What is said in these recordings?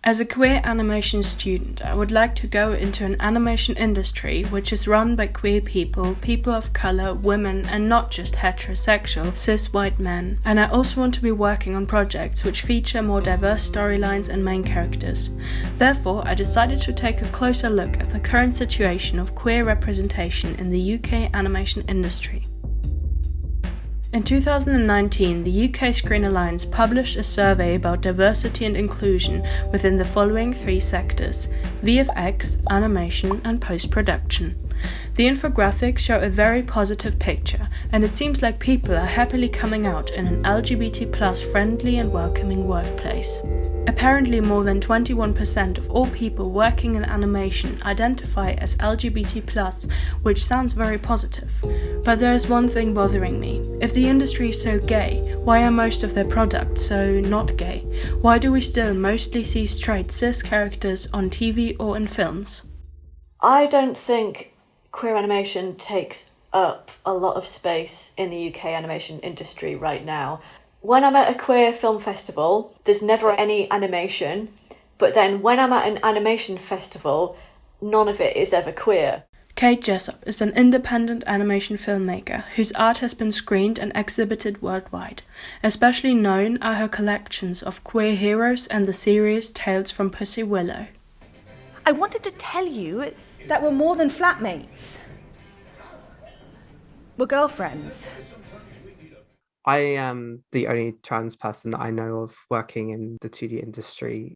As a queer animation student, I would like to go into an animation industry which is run by queer people, people of colour, women, and not just heterosexual, cis white men. And I also want to be working on projects which feature more diverse storylines and main characters. Therefore, I decided to take a closer look at the current situation of queer representation in the UK animation industry. In 2019, the UK Screen Alliance published a survey about diversity and inclusion within the following three sectors: VFX, animation, and post-production. The infographics show a very positive picture, and it seems like people are happily coming out in an LGBT+ friendly and welcoming workplace. Apparently, more than 21% of all people working in animation identify as LGBT+, which sounds very positive. But there is one thing bothering me. If the industry is so gay, why are most of their products so not gay? Why do we still mostly see straight cis characters on TV or in films? I don't think queer animation takes up a lot of space in the UK animation industry right now. When I'm at a queer film festival, there's never any animation, but then when I'm at an animation festival, none of it is ever queer. Kate Jessop is an independent animation filmmaker whose art has been screened and exhibited worldwide. Especially known are her collections of queer heroes and the series Tales from Pussy Willow. I wanted to tell you that we're more than flatmates. We're girlfriends. I am the only trans person that I know of working in the 2D industry.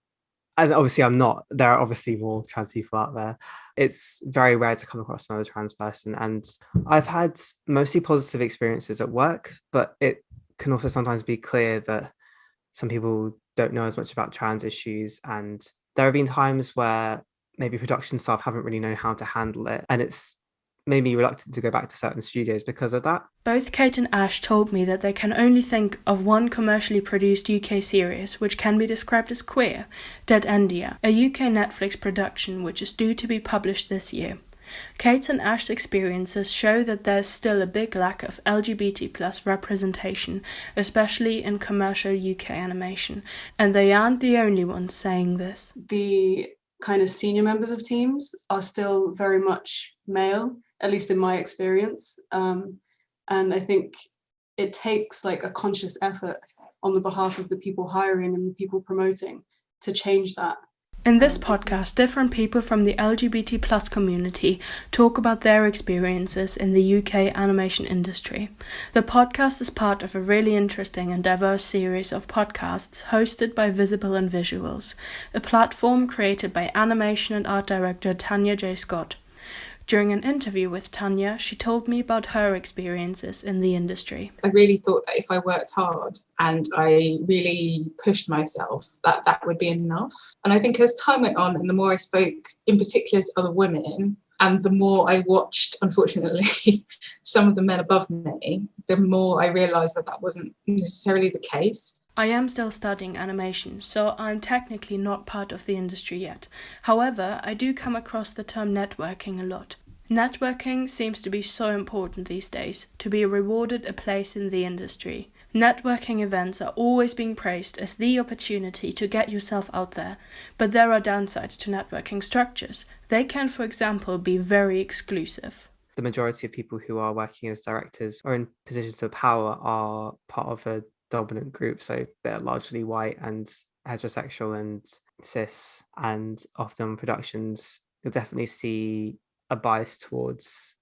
And obviously I'm not. There are obviously more trans people out there. It's very rare to come across another trans person. And I've had mostly positive experiences at work, but it can also sometimes be clear that some people don't know as much about trans issues. And there have been times where maybe production staff haven't really known how to handle it. And it's made me reluctant to go back to certain studios because of that. Both Kate and Ash told me that they can only think of one commercially produced UK series which can be described as queer, Dead Endia, a UK Netflix production which is due to be published this year. Kate and Ash's experiences show that there's still a big lack of LGBT+ representation, especially in commercial UK animation, and they aren't the only ones saying this. The kind of senior members of teams are still very much male, at least in my experience. And I think it takes like a conscious effort on the behalf of the people hiring and the people promoting to change that. In this podcast, different people from the LGBT+ community talk about their experiences in the UK animation industry. The podcast is part of a really interesting and diverse series of podcasts hosted by Visible and Visuals, a platform created by animation and art director Tanya J. During an interview with Tanya, she told me about her experiences in the industry. I really thought that if I worked hard and I really pushed myself, that would be enough. And I think as time went on and the more I spoke in particular to other women and the more I watched, unfortunately, some of the men above me, the more I realised that wasn't necessarily the case. I am still studying animation, so I'm technically not part of the industry yet. However, I do come across the term networking a lot. Networking seems to be so important these days, to be rewarded a place in the industry. Networking events are always being praised as the opportunity to get yourself out there, but there are downsides to networking structures. They can, for example, be very exclusive. The majority of people who are working as directors or in positions of power are part of a dominant group, so they're largely white and heterosexual and cis, and often productions you'll definitely see a bias towards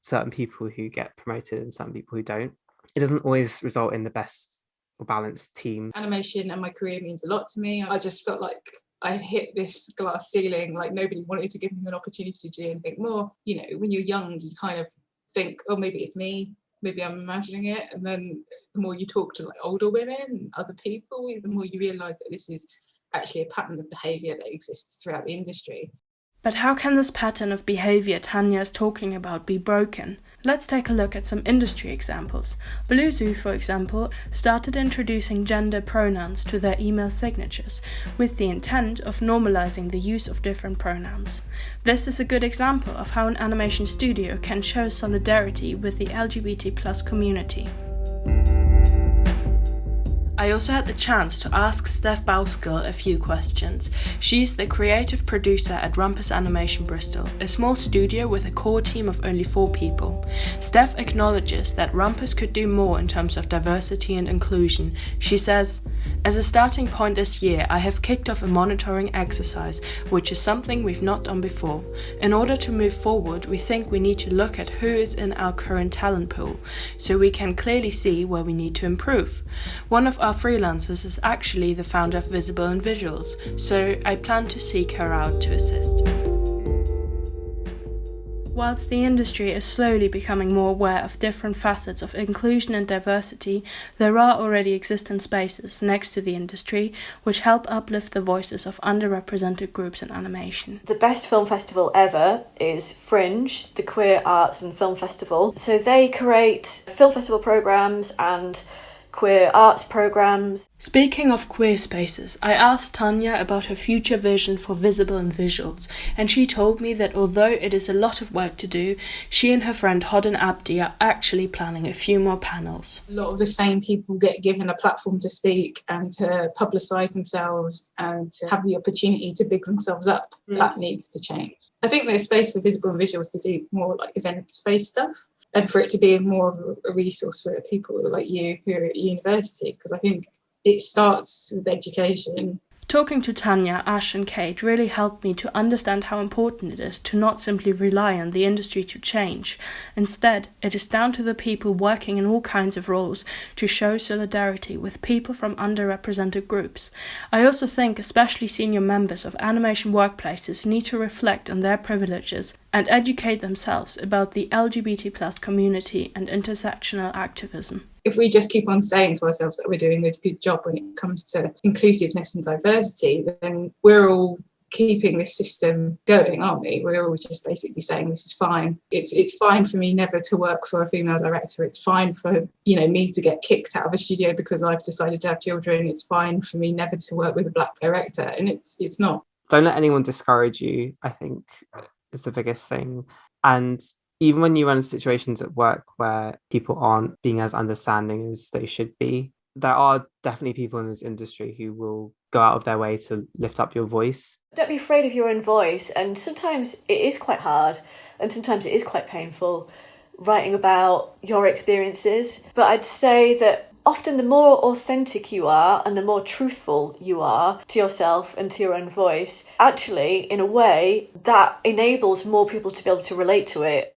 certain people who get promoted and certain people who don't. It doesn't always result in the best or balanced team. Animation and my career means a lot to me. I just felt like I hit this glass ceiling, like nobody wanted to give me an opportunity to do anything more. When you're young you kind of think, oh, maybe it's me, maybe I'm imagining it, and then the more you talk to older women and other people, the more you realise that this is actually a pattern of behaviour that exists throughout the industry. But how can this pattern of behaviour Tanya is talking about be broken? Let's take a look at some industry examples. Luzie, for example, started introducing gender pronouns to their email signatures with the intent of normalizing the use of different pronouns. This is a good example of how an animation studio can show solidarity with the LGBT+ community. I also had the chance to ask Stef Bowskill a few questions. She's the creative producer at Rumpus Animation Bristol, a small studio with a core team of only 4 people. Stef acknowledges that Rumpus could do more in terms of diversity and inclusion. She says, "As a starting point this year, I have kicked off a monitoring exercise, which is something we've not done before. In order to move forward, we think we need to look at who is in our current talent pool, so we can clearly see where we need to improve. One of our freelancers is actually the founder of Visible and Visuals, so I plan to seek her out to assist." Whilst the industry is slowly becoming more aware of different facets of inclusion and diversity, there are already existing spaces next to the industry which help uplift the voices of underrepresented groups in animation. The best film festival ever is Fringe, the Queer Arts and Film Festival. So they create film festival programmes and queer arts programmes. Speaking of queer spaces, I asked Tanya about her future vision for Visible and Visuals, and she told me that although it is a lot of work to do, she and her friend Hodden Abdi are actually planning a few more panels. A lot of the same people get given a platform to speak and to publicise themselves and to have the opportunity to big themselves up. That needs to change. I think there's space for Visible and Visuals to do more like event-based stuff, and for it to be more of a resource for people like you who are at university, because I think it starts with education. Talking to Tanya, Ash and Kate really helped me to understand how important it is to not simply rely on the industry to change. Instead, it is down to the people working in all kinds of roles to show solidarity with people from underrepresented groups. I also think especially senior members of animation workplaces need to reflect on their privileges and educate themselves about the LGBT+ community and intersectional activism. If we just keep on saying to ourselves that we're doing a good job when it comes to inclusiveness and diversity, then we're all keeping this system going, aren't we? We're all just basically saying this is fine. It's fine for me never to work for a female director. It's fine for, me to get kicked out of a studio because I've decided to have children. It's fine for me never to work with a black director. And it's not. Don't let anyone discourage you, I think, is the biggest thing. And even when you run into situations at work where people aren't being as understanding as they should be, there are definitely people in this industry who will go out of their way to lift up your voice. Don't be afraid of your own voice, and sometimes it is quite hard and sometimes it is quite painful writing about your experiences. But I'd say that often the more authentic you are and the more truthful you are to yourself and to your own voice, actually, in a way, that enables more people to be able to relate to it.